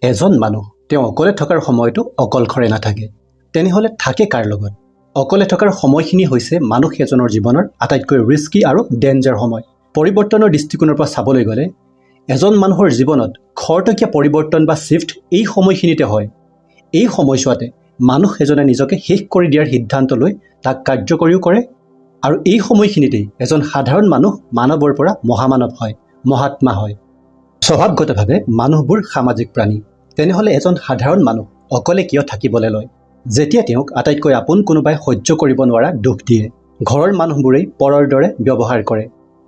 এজন মানুহ তেওঁ অকলে থকাৰ সময়তো অকলশৰে নাথাকে, তেনেহ'লে থাকে কাৰ লগত? অকলে থকাৰ সময়খিনি হৈছে মানুহ এজনৰ জীৱনৰ আটাইতকৈ ৰিস্কি আৰু ডেঞ্জাৰ সময়। পৰিৱৰ্তনৰ দৃষ্টিকোণৰ পৰা চাবলৈ গ'লে এজন মানুহৰ জীৱনত খৰতকীয়া পৰিৱৰ্তন বা শ্বিফ্ট এই সময়খিনিতে হয়। এই সময়ছোৱাতে মানুহ এজনে নিজকে শেষ কৰি দিয়াৰ সিদ্ধান্ত লৈ তাক কাৰ্যকৰীও কৰে, আৰু এই সময়খিনিতেই এজন সাধাৰণ মানুহ মানৱৰ পৰা মহামানৱ হয়, মহাত্মা হয়। স্বভাৱগতভাৱে মানুহবোৰ সামাজিক প্ৰাণী। তেনেহ'লে এজন সাধাৰণ মানুহ অকলে কিয় থাকিবলৈ লয়? যেতিয়া তেওঁক আটাইতকৈ আপোন কোনোবাই সহ্য কৰিব নোৱাৰা দুখ দিয়ে, ঘৰৰ মানুহবোৰেই পৰৰ দৰে ব্যৱহাৰ কৰে,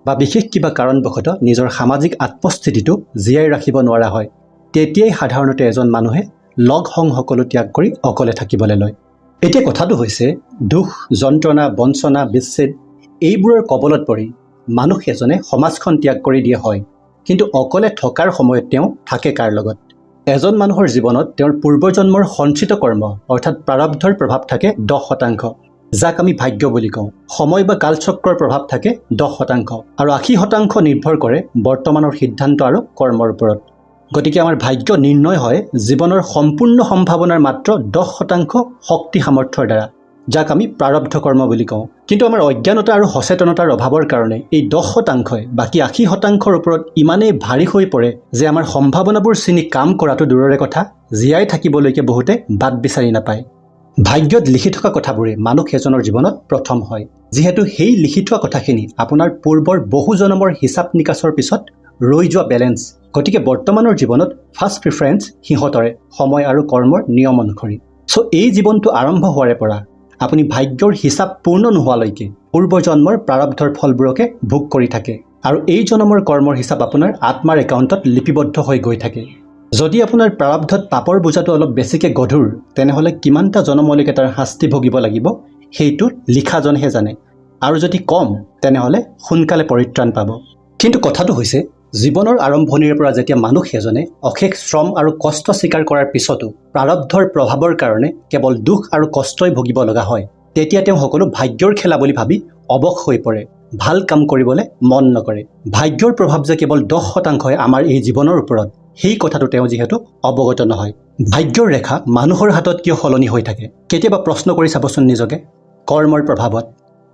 বা বিশেষ কিবা কাৰণবশতঃ নিজৰ সামাজিক আত্মস্থিতিটো জীয়াই ৰাখিব নোৱাৰা হয়, তেতিয়াই সাধাৰণতে এজন মানুহে লগ সংগ সকলো ত্যাগ কৰি অকলে থাকিবলৈ লয়। এতিয়া কথাটো হৈছে দুখ, যন্ত্ৰণা, বঞ্চনা, বিচ্ছেদ এইবোৰৰ কবলত পৰি মানুহ এজনে সমাজখন ত্যাগ কৰি দিয়ে হয়, কিন্তু অকলে থকাৰ সময়ত তেওঁ থাকে কাৰ লগত? এজন মানুহৰ জীৱনত তেওঁৰ পূৰ্বজন্মৰ সঞ্চিত কৰ্ম অৰ্থাৎ প্ৰাৰব্ধৰ প্ৰভাৱ থাকে 10%, যাক আমি ভাগ্য বুলি কওঁ। সময় বা কালচক্ৰৰ প্ৰভাৱ থাকে 10%, আৰু 80% নিৰ্ভৰ কৰে বৰ্তমানৰ সিদ্ধান্ত আৰু কৰ্মৰ ওপৰত। গতিকে আমাৰ ভাগ্য নিৰ্ণয় হয় জীৱনৰ সম্পূৰ্ণ সম্ভাৱনাৰ মাত্ৰ 10% শক্তি সামৰ্থ্যৰ দ্বাৰা, যাক আমি প্ৰাৰব্ধ কৰ্ম বুলি কওঁ। কিন্তু আমাৰ অজ্ঞানতা আৰু সচেতনতাৰ অভাৱৰ কাৰণে এই 10%ই বাকী 80%ৰ ওপৰত ইমানেই ভাৰী হৈ পৰে যে আমাৰ সম্ভাৱনাবোৰ চিনি কাম কৰাটো দূৰৰে কথা, জীয়াই থাকিবলৈকে বহুতে বাট বিচাৰি নাপায়। ভাগ্যত লিখি থকা কথাবোৰে মানুহ এজনৰ জীৱনত প্ৰথম হয়, যিহেতু সেই লিখি থোৱা কথাখিনি আপোনাৰ পূৰ্বৰ বহু জনমৰ হিচাপ নিকাচৰ পিছত ৰৈ যোৱা বেলেঞ্চ। গতিকে বৰ্তমানৰ জীৱনত ফাৰ্ষ্ট প্ৰিফাৰেঞ্চ সিহঁতৰে, সময় আৰু কৰ্মৰ নিয়ম অনুসৰি। এই জীৱনটো আৰম্ভ হোৱাৰে পৰা আপুনি ভাগ্যৰ হিচাপ পূৰ্ণ নোহোৱালৈকে পূৰ্বজন্মৰ প্ৰাৰব্ধৰ ফলবোৰকে ভোগ কৰি থাকে, আৰু এই জন্মৰ কৰ্মৰ হিচাপ আপোনাৰ আত্মাৰ একাউণ্টত লিপিবদ্ধ হৈ গৈ থাকে। যদি আপোনাৰ প্ৰাৰব্ধত পাপৰ বোজাটো অলপ বেছিকৈ গধুৰ, তেনেহ'লে কিমানটা জন্মলৈকে তাৰ শাস্তি ভুগিব লাগিব সেইটো লিখাজনেহে জানে, আৰু যদি কম তেনেহ'লে সোনকালে পৰিত্ৰাণ পাব। কিন্তু কথাটো হৈছে জীৱনৰ আৰম্ভণিৰে পৰা যেতিয়া মানুহ এজনে অশেষ শ্ৰম আৰু কষ্ট স্বীকাৰ কৰাৰ পিছতো প্ৰাৰব্ধৰ প্ৰভাৱৰ কাৰণে কেৱল দুখ আৰু কষ্টই ভুগিব লগা হয়, তেতিয়া তেওঁ সকলো ভাগ্যৰ খেলা বুলি ভাবি অৱশ হৈ পৰে, ভাল কাম কৰিবলৈ মন নকৰে। ভাগ্যৰ প্ৰভাৱ যে কেৱল 10% আমাৰ এই জীৱনৰ ওপৰত, সেই কথাটো তেওঁ যিহেতু অৱগত নহয়। ভাগ্যৰ ৰেখা মানুহৰ হাতত কিয় সলনি হৈ থাকে? কেতিয়াবা প্ৰশ্ন কৰি চাবচোন নিজকে। কৰ্মৰ প্ৰভাৱত।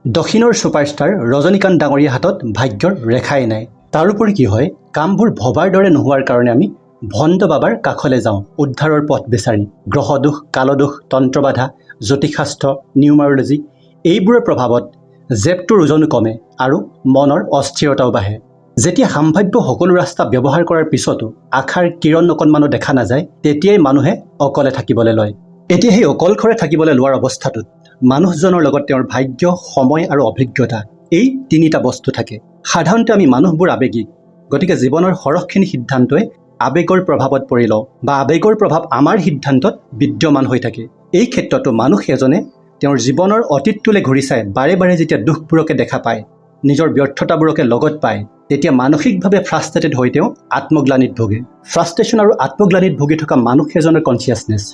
দক্ষিণৰ ছুপাৰষ্টাৰ ৰজনীকান্ত ডাঙৰীয়া হাতত ভাগ্যৰ ৰেখাই নাই। তাৰোপৰি কি হয়, কামবোৰ ভবাৰ দৰে নোহোৱাৰ কাৰণে আমি ভণ্ড বাবাৰ কাষলৈ যাওঁ উদ্ধাৰৰ পথ বিচাৰি। গ্ৰহদোষ, কালদোষ, তন্ত্ৰবাধা, জ্যোতিষশাস্ত্ৰ, নিউমাৰলজি এইবোৰৰ প্ৰভাৱত জেপটোৰ ওজনো কমে আৰু মনৰ অস্থিৰতাও বাঢ়ে। যেতিয়া সম্ভাৱ্য সকলো ৰাস্তা ব্যৱহাৰ কৰাৰ পিছতো আশাৰ কিৰণ অকণমানো দেখা নাযায়, তেতিয়াই মানুহে অকলে থাকিবলৈ লয়। এতিয়া সেই অকলশৰে থাকিবলৈ লোৱাৰ অৱস্থাটোত মানুহজনৰ লগত তেওঁৰ ভাগ্য, সময় আৰু অভিজ্ঞতা, এই তিনিটা বস্তু থাকে। সাধাৰণতে আমি মানুহবোৰ আৱেগিক, গতিকে জীৱনৰ সৰহখিনি সিদ্ধান্তই আৱেগৰ প্ৰভাৱত পৰি লওঁ, বা আৱেগৰ প্ৰভাৱ আমাৰ সিদ্ধান্তত বিদ্যমান হৈ থাকে। এই ক্ষেত্ৰতো মানুহ এজনে তেওঁৰ জীৱনৰ অতীতটোলৈ ঘূৰি চাই বাৰে বাৰে যেতিয়া দুখবোৰকে দেখা পায়, নিজৰ ব্যৰ্থতাবোৰকে লগত পায়, তেতিয়া মানসিকভাৱে ফ্ৰাষ্ট্ৰেটেড হৈ তেওঁ আত্মগ্লানিত ভোগে। ফ্ৰাষ্ট্ৰেশ্যন আৰু আত্মগ্লানিত ভুগি থকা মানুহ এজনৰ কনচিয়াছনেছ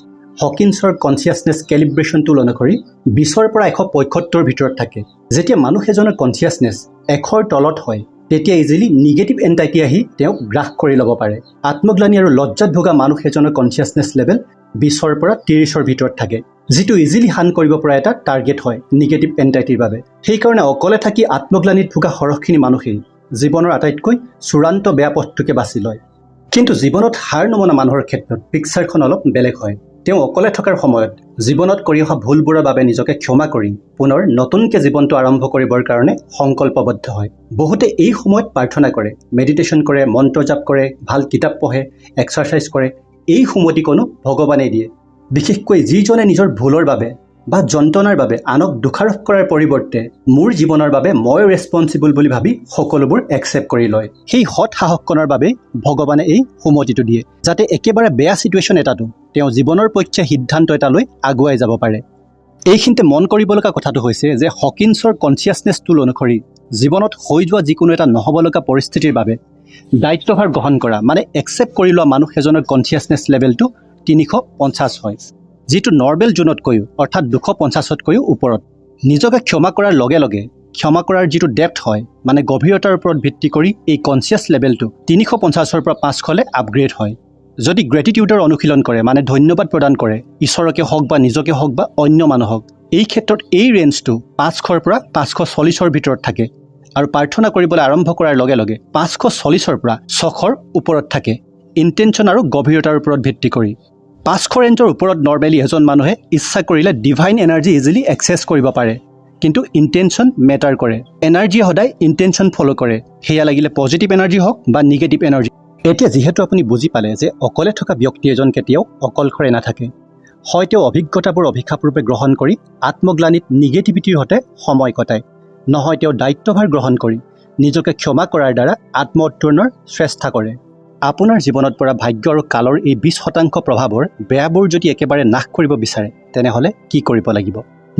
হকিন্সৰ কনচিয়াছনেছ কেলিব্ৰেশ্যন টুল অনুসৰি 20ৰ পৰা 175ৰ ভিতৰত থাকে। যেতিয়া মানুহ এজনৰ কনচিয়াছনেছ 100ৰ তলত হয়, তেতিয়া ইজিলি নিগেটিভ এনজাইটি আহি তেওঁক গ্ৰাস কৰি ল'ব পাৰে। আত্মগ্লানি আৰু লজ্জাত ভোগা মানুহ এজনৰ কনচিয়াছনেছ লেভেল 20ৰ পৰা 30ৰ ভিতৰত থাকে, যিটো ইজিলি হান কৰিব পৰা এটা টাৰ্গেট হয় নিগেটিভ এনজাইটিৰ বাবে। সেইকাৰণে অকলে থাকি আত্মগ্লানিত ভোগা সৰহখিনি মানুহেই জীৱনৰ আটাইতকৈ চূড়ান্ত বেয়া পথটোকে বাছি লয়। কিন্তু জীৱনত হাৰ নমনা মানুহৰ ক্ষেত্ৰত পিকচাৰখন অলপ বেলেগ হয়। তেওঁ অকলে থকাৰ সময়ত জীৱনত কৰি অহা ভুলবোৰৰ বাবে নিজকে ক্ষমা কৰি পুনৰ নতুনকৈ জীৱনটো আৰম্ভ কৰিবৰ কাৰণে সংকল্পবদ্ধ হয়। বহুতে এই সময়ত প্ৰাৰ্থনা কৰে, মেডিটেশ্যন কৰে, মন্ত্ৰ জাপ কৰে, ভাল কিতাপ পঢ়ে, এক্সাৰচাইজ কৰে। এই সুমতিকণো ভগৱানে দিয়ে। বিশেষকৈ যিজনে নিজৰ ভুলৰ বাবে বা যন্ত্ৰণাৰ বাবে আনক দোষাৰোপ কৰাৰ পৰিৱৰ্তে মোৰ জীৱনৰ বাবে মই ৰেছপঞ্চিবল বুলি ভাবি সকলোবোৰ একচেপ্ট কৰি লয়, সেই সৎ সাহসকণৰ বাবে ভগৱানে এই সুমতিটো দিয়ে, যাতে একেবাৰে বেয়া চিটুৱেশ্যন এটাতো তেওঁ জীৱনৰ পক্ষে সিদ্ধান্ত এটা লৈ আগুৱাই যাব পাৰে। এইখিনিতে মন কৰিব লগা কথাটো হৈছে যে হকিন্সৰ কনচিয়াছনেছ টুল অনুসৰি জীৱনত হৈ যোৱা যিকোনো এটা নহ'ব লগা পৰিস্থিতিৰ বাবে দায়িত্বভাৰ গ্ৰহণ কৰা, মানে একচেপ্ট কৰি লোৱা মানুহ এজনৰ কনচিয়াছনেছ লেভেলটো 350 হয়, যিটো নৰ্মেল জোনতকৈও অৰ্থাৎ 250তকৈও ওপৰত। নিজকে ক্ষমা কৰাৰ লগে লগে ক্ষমা কৰাৰ যিটো ডেপ্থ হয়, মানে গভীৰতাৰ ওপৰত ভিত্তি কৰি এই কনচিয়াছ লেভেলটো 350ৰ পৰা 500লৈ আপগ্ৰেড হয়। যদি গ্ৰেটিটিউডৰ অনুশীলন কৰে মানে ধন্যবাদ প্ৰদান কৰে ঈশ্বৰকে হওক বা নিজকে হওক বা অন্য মানুহক, এই ক্ষেত্ৰত এই ৰেঞ্জটো 500ৰ পৰা 540ৰ ভিতৰত থাকে আৰু প্ৰাৰ্থনা কৰিবলৈ আৰম্ভ কৰাৰ লগে লগে 540ৰ পৰা 600ৰ ওপৰত থাকে ইণ্টেনশ্যন আৰু গভীৰতাৰ ওপৰত ভিত্তি কৰি। 500 ৰেঞ্জৰ ওপৰত নৰ্মেলি এজন মানুহে ইচ্ছা কৰিলে ডিভাইন এনাৰ্জি ইজিলি এক্সেছ কৰিব পাৰে, কিন্তু ইণ্টেনশ্যন মেটাৰ কৰে। এনাৰ্জিয়ে সদায় ইণ্টেনশ্যন ফ'ল' কৰে, সেয়া লাগিলে পজিটিভ এনাৰ্জি হওক বা নিগেটিভ এনাৰ্জি। এতিয়া যিহেতু আপুনি বুজি পালে যে অকলে থকা ব্যক্তি এজন কেতিয়াও অকলশৰে নাথাকে, হয় তেওঁ অভিজ্ঞতাবোৰ অভিশাপৰূপে গ্ৰহণ কৰি আত্মগ্লানিত নিগেটিভিটিৰ সৈতে সময় কটায়, নহয় তেওঁ দায়িত্বভাৰ গ্ৰহণ কৰি নিজকে ক্ষমা কৰাৰ দ্বাৰা আত্ম উত্তৰণৰ চেষ্টা কৰে। আপোনাৰ জীৱনত পৰা ভাগ্য আৰু কালৰ এই 20% প্ৰভাৱৰ বেয়াবোৰ যদি একেবাৰে নাশ কৰিব বিচাৰে তেনেহ'লে কি কৰিব লাগিব?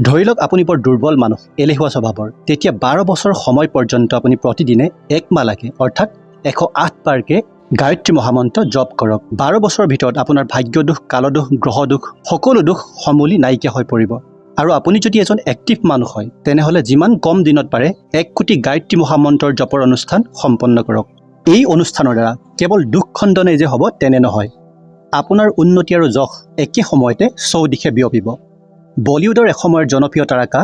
ধৰি লওক আপুনি বৰ দুৰ্বল মানুহ, এলেহুৱা স্বভাৱৰ, তেতিয়া 12 বছৰ সময় পৰ্যন্ত আপুনি প্ৰতিদিনে 1 মালাকে অৰ্থাৎ 108 বাৰকে গায়ত্ৰী মহামন্ত্ৰ জপ কৰক। 12 বছৰৰ ভিতৰত আপোনাৰ ভাগ্য দোষ, কালদোষ, গ্ৰহ দোষ, সকলো দোষ সমূলি নাইকিয়া হৈ পৰিব। আৰু আপুনি যদি এজন এক্টিভ মানুহ হয় তেনেহ'লে যিমান কম দিনত পাৰে 1 কোটি গায়ত্ৰী মহামন্ত্ৰৰ জপৰ অনুষ্ঠান সম্পন্ন কৰক। এই অনুষ্ঠানৰ দ্বাৰা কেৱল দুখ খণ্ডনেই যে হ'ব তেনে নহয়, আপোনাৰ উন্নতি আৰু যশ একে সময়তে চৌদিশে বিয়পিব। বলিউডৰ এসময়ৰ জনপ্ৰিয় তাৰকা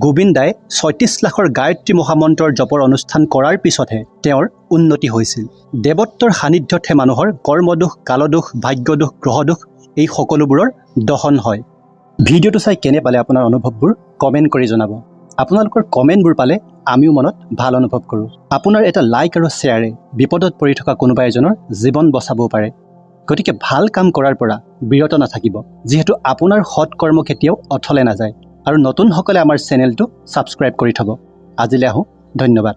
গোবিন্দাই 36 লাখৰ গায়ত্ৰী মহামন্ত্ৰৰ জপৰ অনুষ্ঠান কৰাৰ পিছতহে তেওঁৰ উন্নতি হৈছিল। দেৱত্বৰ সান্নিধ্যতহে মানুহৰ কৰ্মদোষ, কালদোষ, ভাগ্যদোষ, গ্ৰহদোষ এই সকলোবোৰৰ দহন হয়। ভিডিঅ'টো চাই কেনে পালে আপোনাৰ অনুভৱবোৰ কমেণ্ট কৰি জনাব। আপোনালোকৰ কমেণ্টবোৰ পালে আমিও মনত ভাল অনুভৱ কৰোঁ। আপোনাৰ এটা লাইক আৰু শ্বেয়াৰে বিপদত পৰি থকা কোনোবা এজনৰ জীৱন বচাবও পাৰে। গতিকে ভাল কাম কৰাৰ পৰা বিৰত নাথাকিব, যিহেতু আপোনাৰ সৎ কৰ্ম কেতিয়াও অথলে নাযায়। আৰু নতুনসকলে আমাৰ চেনেলটো ছাবস্ক্ৰাইব কৰি থ'ব। আজিলৈ আহোঁ, ধন্যবাদ।